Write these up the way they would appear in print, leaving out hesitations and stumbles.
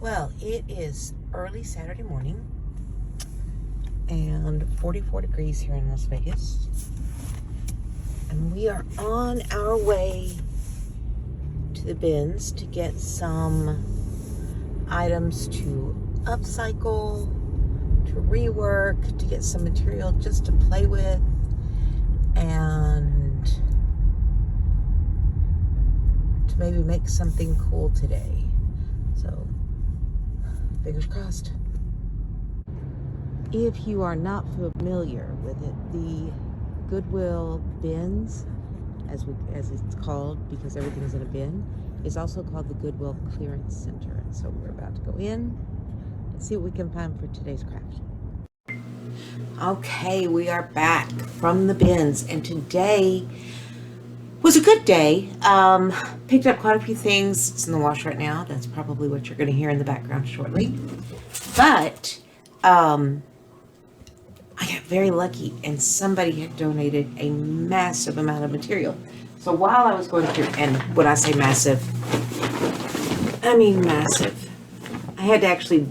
Well, it is early Saturday morning and 44 degrees here in Las Vegas. And we are on our way to the bins to get some items to upcycle, to rework, to get some material just to play with, and to maybe make something cool today. So, fingers crossed. If you are not familiar with it, the Goodwill bins, as it's called because everything's in a bin, is also called the Goodwill Clearance Center. And so we're about to go in and see what we can find for today's craft. Okay, we are back from the bins, and today was a good day. Picked up quite a few things. It's in the wash right now. That's probably what you're going to hear in the background shortly. But I got very lucky, and somebody had donated a massive amount of material. So while I was going through, and when I say massive, I mean massive. I had to actually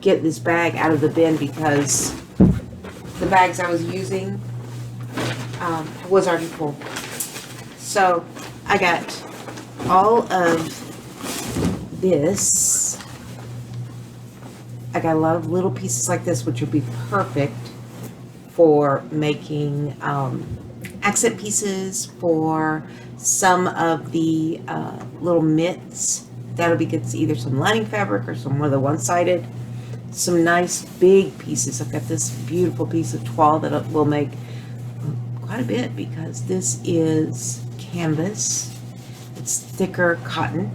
get this bag out of the bin because the bags I was using was already full. So I got all of this. I got a lot of little pieces like this, which would be perfect for making accent pieces for some of the little mitts. That'll be good to either some lining fabric or some more the one-sided. Some nice big pieces. I've got this beautiful piece of toile that will make quite a bit because this is canvas. It's thicker cotton,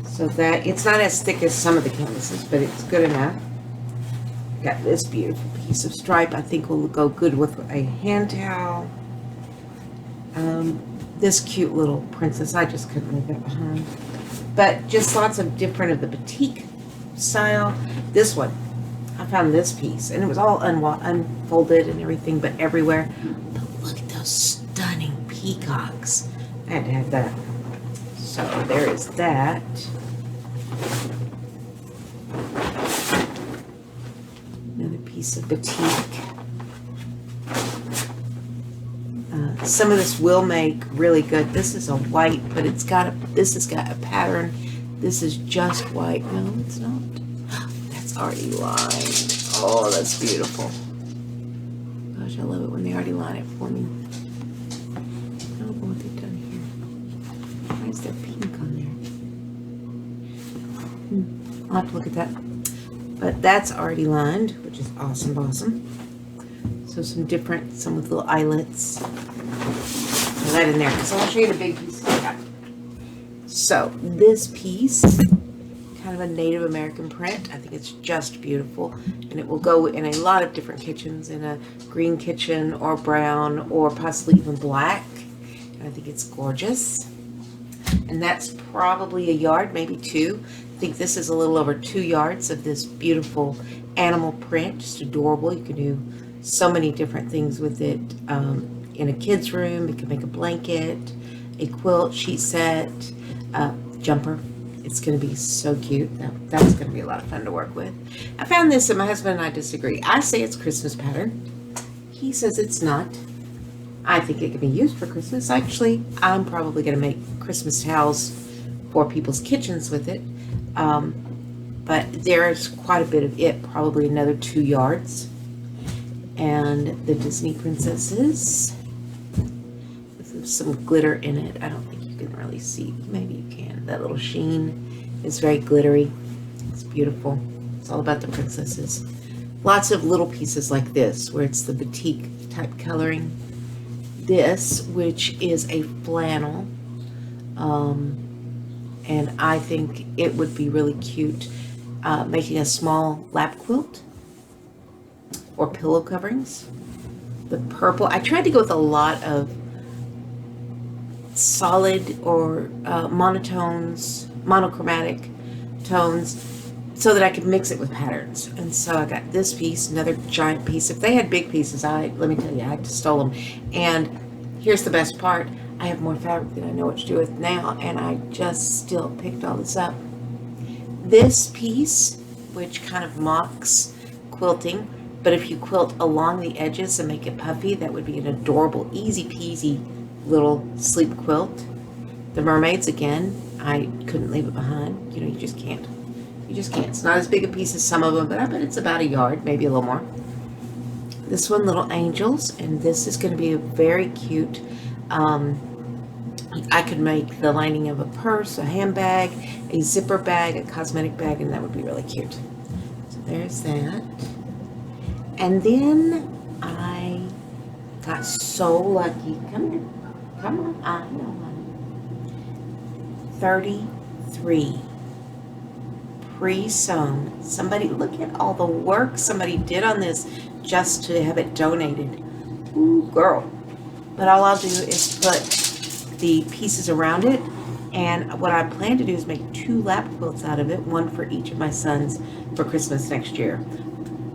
so that it's not as thick as some of the canvases, but it's good enough. Got this beautiful piece of stripe. I think will go good with a hand towel. This cute little princess, I just couldn't leave that behind. But just lots of different of the batik style. This one, I found this piece, and it was all unfolded and everything, but everywhere. But look at those stunning peacocks. I had to have that. So there is that. Another piece of batik. Some of this will make really good. This is a white, but this has got a pattern. This is just white. No, it's not. That's already lined. Oh, that's beautiful. Gosh, I love it when they already line it for me. I don't know what they've done here. Why is there pink on there? I'll have to look at that. But that's already lined, which is awesome. So some with little eyelets. Put that in there because I'll show you the big piece. So this piece, kind of a Native American print. I think it's just beautiful, and it will go in a lot of different kitchens, in a green kitchen or brown or possibly even black. And I think it's gorgeous. And that's probably a yard, maybe two. I think this is a little over 2 yards of this beautiful animal print, just adorable. You can do so many different things with it. In a kid's room, you can make a blanket, a quilt, sheet set, jumper. It's going to be so cute. That's going to be a lot of fun to work with. I found this, and my husband and I disagree. I say it's Christmas pattern. He says it's not. I think it can be used for Christmas. Actually, I'm probably going to make Christmas towels for people's kitchens with it. But there's quite a bit of it, probably another 2 yards. And the Disney princesses with some glitter in it. I don't think you can really see. Maybe you can. That little sheen is very glittery. It's beautiful. It's all about the princesses. Lots of little pieces like this, where it's the batik type coloring. This, which is a flannel. And I think it would be really cute making a small lap quilt or pillow coverings. The purple, I tried to go with a lot of solid or monochromatic tones so that I could mix it with patterns. And so I got this piece, another giant piece. If they had big pieces, let me tell you, I had to stole them. And here's the best part. I have more fabric than I know what to do with now, and I just still picked all this up. This piece, which kind of mocks quilting, but if you quilt along the edges and make it puffy, that would be an adorable, easy peasy little sleep quilt. The mermaids, again, I couldn't leave it behind. You know, you just can't. You just can't. It's not as big a piece as some of them, but I bet it's about a yard, maybe a little more. This one, little angels, and this is going to be a very cute. I could make the lining of a purse, a handbag, a zipper bag, a cosmetic bag, and that would be really cute. So there's that. And then I got so lucky. Come here. Come on. I know, honey. 33 pre-sewn. Somebody, look at all the work somebody did on this just to have it donated. Ooh, girl. But all I'll do is put the pieces around it, and what I plan to do is make 2 lap quilts out of it, one for each of my sons for Christmas next year,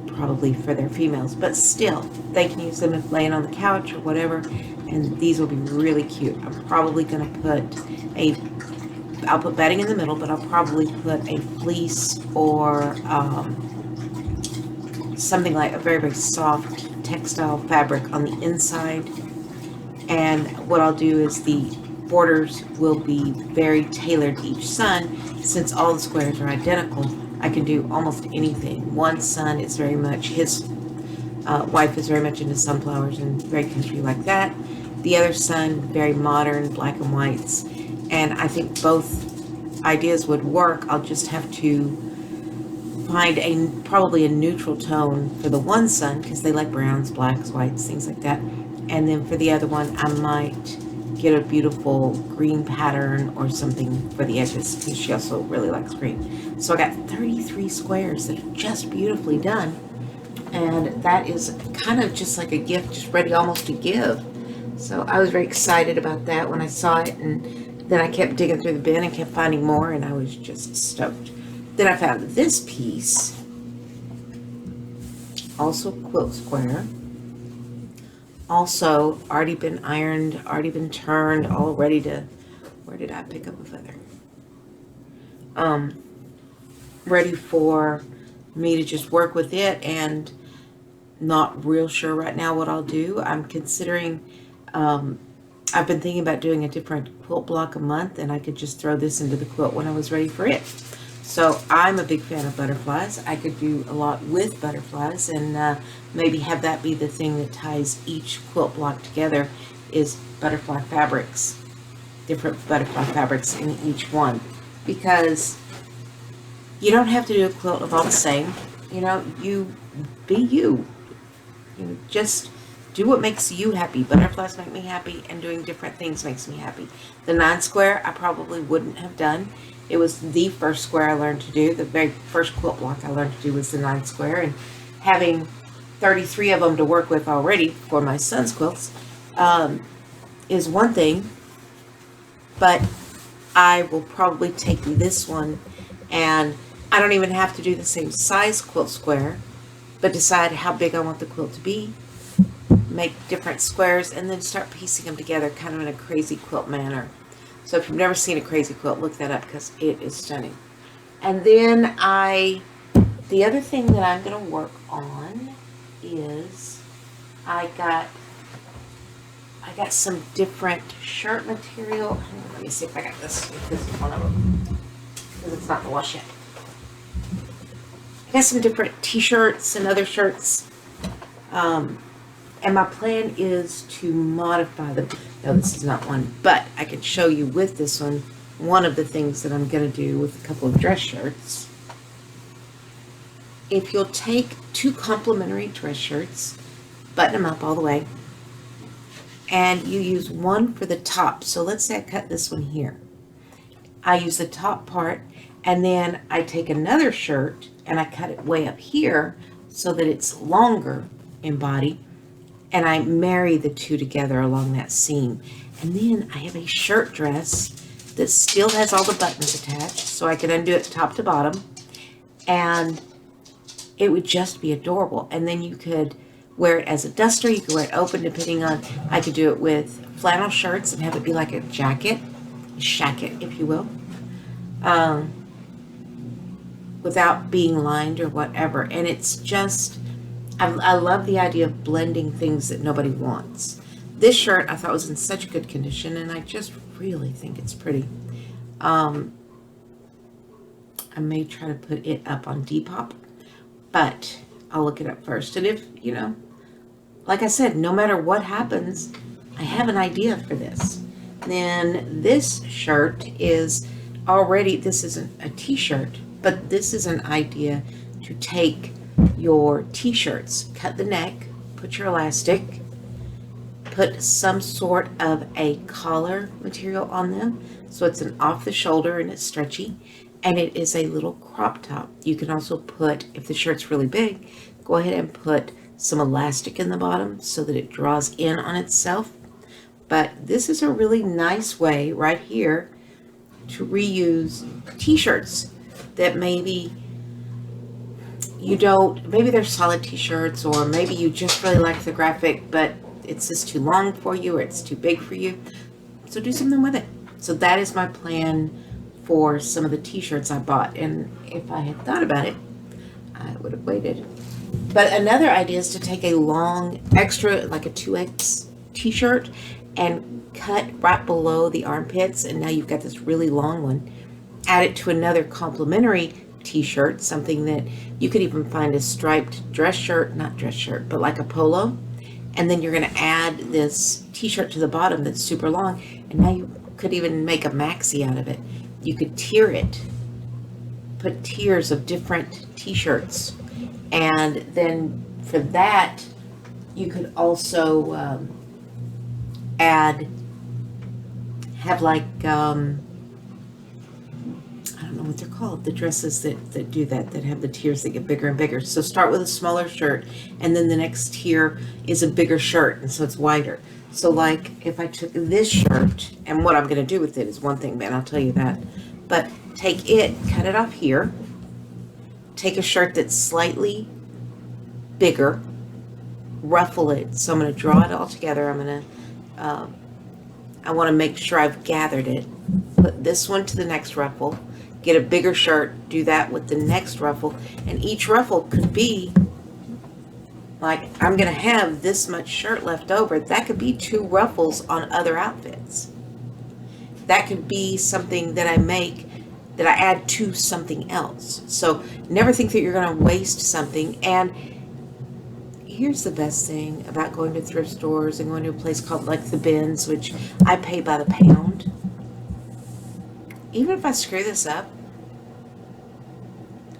probably for their females, but still they can use them if laying on the couch or whatever, and these will be really cute. I'm probably going to put I'll put batting in the middle, but I'll probably put a fleece or something like a very, very soft textile fabric on the inside. And what I'll do is the borders will be very tailored to each son. Since all the squares are identical, I can do almost anything. One son is very much, his wife is very much into sunflowers and very country like that. The other son, very modern, black and whites. And I think both ideas would work. I'll just have to find probably a neutral tone for the one son, because they like browns, blacks, whites, things like that. And then for the other one, I might get a beautiful green pattern or something for the edges, because she also really likes green. So I got 33 squares that are just beautifully done. And that is kind of just like a gift, just ready almost to give. So I was very excited about that when I saw it, and then I kept digging through the bin and kept finding more, and I was just stoked. Then I found this piece, also quilt square. Also already been ironed, already been turned, all ready to, where did I pick up a feather? Ready for me to just work with it, and not real sure right now what I'll do. I'm considering, I've been thinking about doing a different quilt block a month, and I could just throw this into the quilt when I was ready for it. So I'm a big fan of butterflies. I could do a lot with butterflies, and maybe have that be the thing that ties each quilt block together, is butterfly fabrics, different butterfly fabrics in each one, because you don't have to do a quilt of all the same. You know, you be you. You just do what makes you happy. Butterflies make me happy, and doing different things makes me happy. The 9 square I probably wouldn't have done. It was the first square I learned to do. The very first quilt block I learned to do was the 9 square, and having 33 of them to work with already for my son's quilts is one thing, but I will probably take this one, and I don't even have to do the same size quilt square, but decide how big I want the quilt to be, make different squares, and then start piecing them together kind of in a crazy quilt manner. So if you've never seen a crazy quilt, look that up, because it is stunning. And then the other thing that I'm going to work on is I got some different shirt material. Hang on, let me see if I got this. This is one of them, because it's not in the wash yet. I got some different t-shirts and other shirts. And my plan is to modify them. No, this is not one, but I can show you with this one of the things that I'm going to do with a couple of dress shirts. If you'll take 2 complementary dress shirts, button them up all the way, and you use one for the top. So let's say I cut this one here. I use the top part, and then I take another shirt and I cut it way up here so that it's longer in body, and I marry the 2 together along that seam. And then I have a shirt dress that still has all the buttons attached, so I could undo it top to bottom, and it would just be adorable. And then you could wear it as a duster, you could wear it open, depending on, I could do it with flannel shirts and have it be like a jacket, a shacket, if you will. without being lined or whatever. And it's just, I love the idea of blending things that nobody wants. This shirt I thought was in such good condition, and I just really think it's pretty. I may try to put it up on Depop, but I'll look it up first. And if, you know, like I said, no matter what happens, I have an idea for this. Then this shirt is already, this isn't a t-shirt, but this is an idea to take your t-shirts, cut the neck, put your elastic, put some sort of a collar material on them, so it's an off the shoulder and it's stretchy, and it is a little crop top. You can also put, if the shirt's really big, go ahead and put some elastic in the bottom so that it draws in on itself. But this is a really nice way right here to reuse t-shirts that maybe you don't, maybe they're solid t-shirts, or maybe you just really like the graphic, but it's just too long for you, or it's too big for you. So do something with it. So that is my plan for some of the t-shirts I bought. And if I had thought about it, I would have waited. But another idea is to take a long extra, like a 2X t-shirt, and cut right below the armpits, and now you've got this really long one. Add it to another complementary t-shirt, something that you could even find a striped dress shirt, not dress shirt, but like a polo. And then you're going to add this t-shirt to the bottom that's super long, and now you could even make a maxi out of it. You could tier it, put tiers of different t-shirts, and then for that you could also have like I don't know what they're called, the dresses that do that have the tiers that get bigger and bigger. So start with a smaller shirt, and then the next tier is a bigger shirt, and so it's wider. So like if I took this shirt, and what I'm going to do with it is one thing, man, I'll tell you that, but take it, cut it off here, take a shirt that's slightly bigger, ruffle it. So I'm going to draw it all together. I'm going to I want to make sure I've gathered it, put this one to the next ruffle, get a bigger shirt, do that with the next ruffle, and each ruffle could be like, I'm going to have this much shirt left over. That could be 2 ruffles on other outfits. That could be something that I make that I add to something else. So never think that you're going to waste something. And here's the best thing about going to thrift stores and going to a place called like the Bins, which I pay by the pound. Even if I screw this up,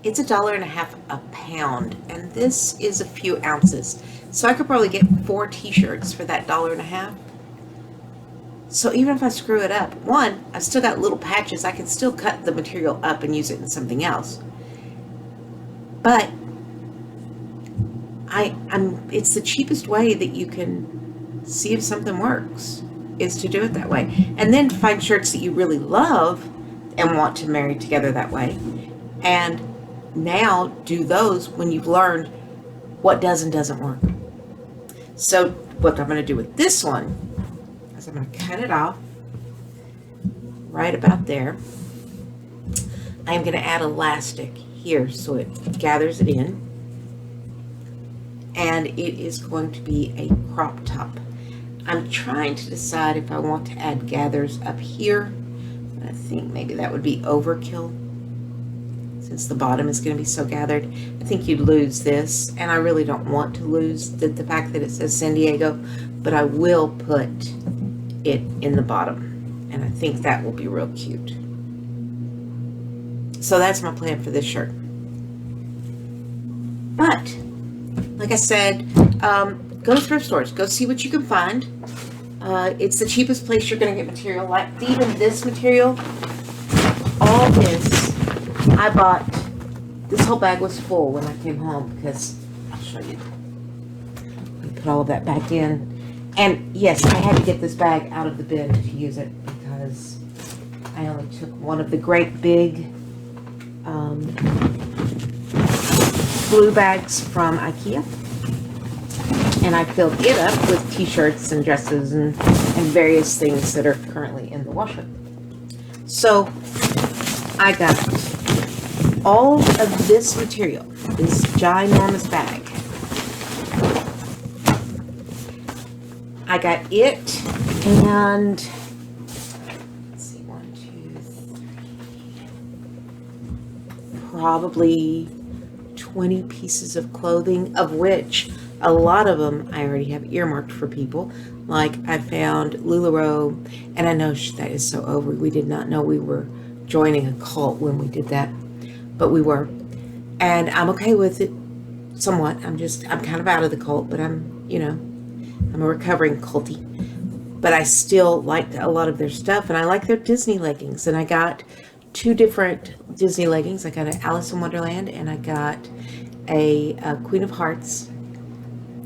it's $1.50 a pound, and this is a few ounces. So I could probably get 4 t-shirts for that $1.50. So even if I screw it up, one, I've still got little patches. I can still cut the material up and use it in something else. But it's the cheapest way that you can see if something works, is to do it that way. And then find shirts that you really love and want to marry together that way. And now do those when you've learned what does and doesn't work. So what I'm going to do with this one is I'm going to cut it off right about there. I'm going to add elastic here so it gathers it in. And it is going to be a crop top. I'm trying to decide if I want to add gathers up here. I think maybe that would be overkill, since the bottom is going to be so gathered. I think you'd lose this, and I really don't want to lose the fact that it says San Diego, but I will put it in the bottom, and I think that will be real cute. So that's my plan for this shirt. But like I said, go to thrift stores. Go see what you can find. It's the cheapest place you're going to get material. Like even this material, all this, I bought, this whole bag was full when I came home because, I'll show you. Let me put all of that back in. And yes, I had to get this bag out of the bin to use it because I only took one of the great big blue bags from IKEA, and I filled it up with t-shirts and dresses and various things that are currently in the washer. So I got all of this material, this ginormous bag, I got it, and let's see, 1, 2, 3, probably 20 pieces of clothing, of which a lot of them I already have earmarked for people. Like I found LuLaRoe, and I know that is so over. We did not know we were joining a cult when we did that, but we were, and I'm okay with it somewhat. I'm kind of out of the cult, but I'm a recovering culty, but I still like a lot of their stuff, and I like their Disney leggings. And I got 2 different Disney leggings. I got an Alice in Wonderland, and I got a Queen of Hearts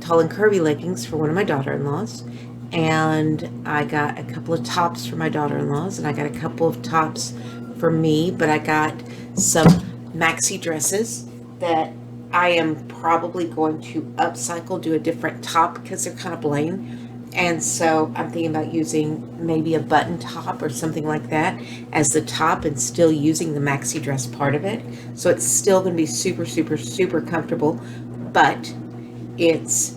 tall and curvy leggings for one of my daughter-in-laws, and I got a couple of tops for my daughter-in-laws, and I got a couple of tops for me, but I got some maxi dresses that I am probably going to upcycle, do a different top because they're kind of plain, and so I'm thinking about using maybe a button top or something like that as the top, and still using the maxi dress part of it, so it's still going to be super, super, super comfortable, but it's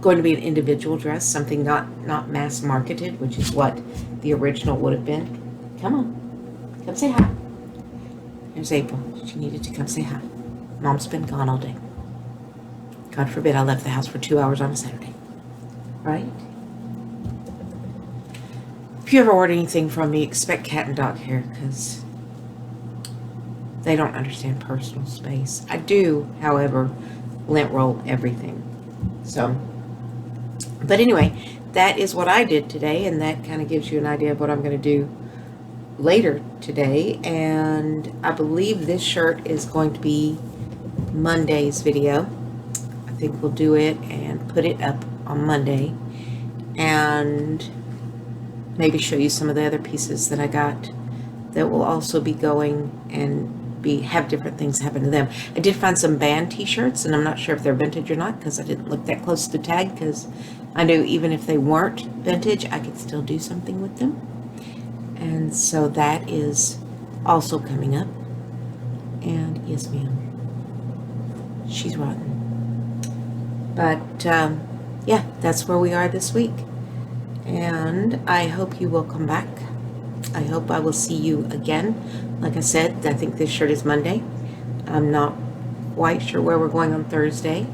going to be an individual dress, something not mass marketed, which is what the original would have been. Come on, come say hi. There's April. She needed to come say hi. Mom's been gone all day. God forbid I left the house for 2 hours on a Saturday. Right? If you ever order anything from me, expect cat and dog hair, because they don't understand personal space. I do, however, lint roll everything. So, but anyway, that is what I did today, and that kind of gives you an idea of what I'm going to do later today. And I believe this shirt is going to be Monday's video. I think we'll do it and put it up on Monday, and maybe show you some of the other pieces that I got that will also be going and have different things happen to them. I did find some band t-shirts, and I'm not sure if they're vintage or not because I didn't look that close to the tag, because I knew even if they weren't vintage, I could still do something with them. And so that is also coming up. And yes, ma'am, she's rotten. But yeah, that's where we are this week, and I hope you will come back. I hope I will see you again. Like I said, I think this shirt is Monday. I'm not quite sure where we're going on Thursday.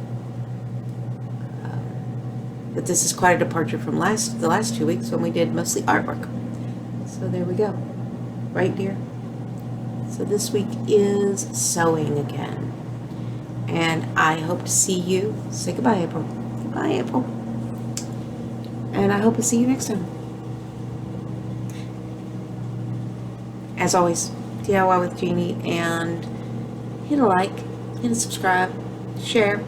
But this is quite a departure from the last 2 weeks when we did mostly artwork. So there we go. Right, dear? So this week is sewing again. And I hope to see you. Say goodbye, April. Goodbye, April. And I hope to see you next time. As always, DIY with Jeannie, and hit a like, hit a subscribe, share,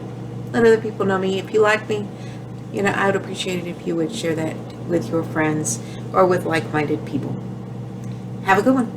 let other people know me. If you like me, I would appreciate it if you would share that with your friends or with like-minded people. Have a good one.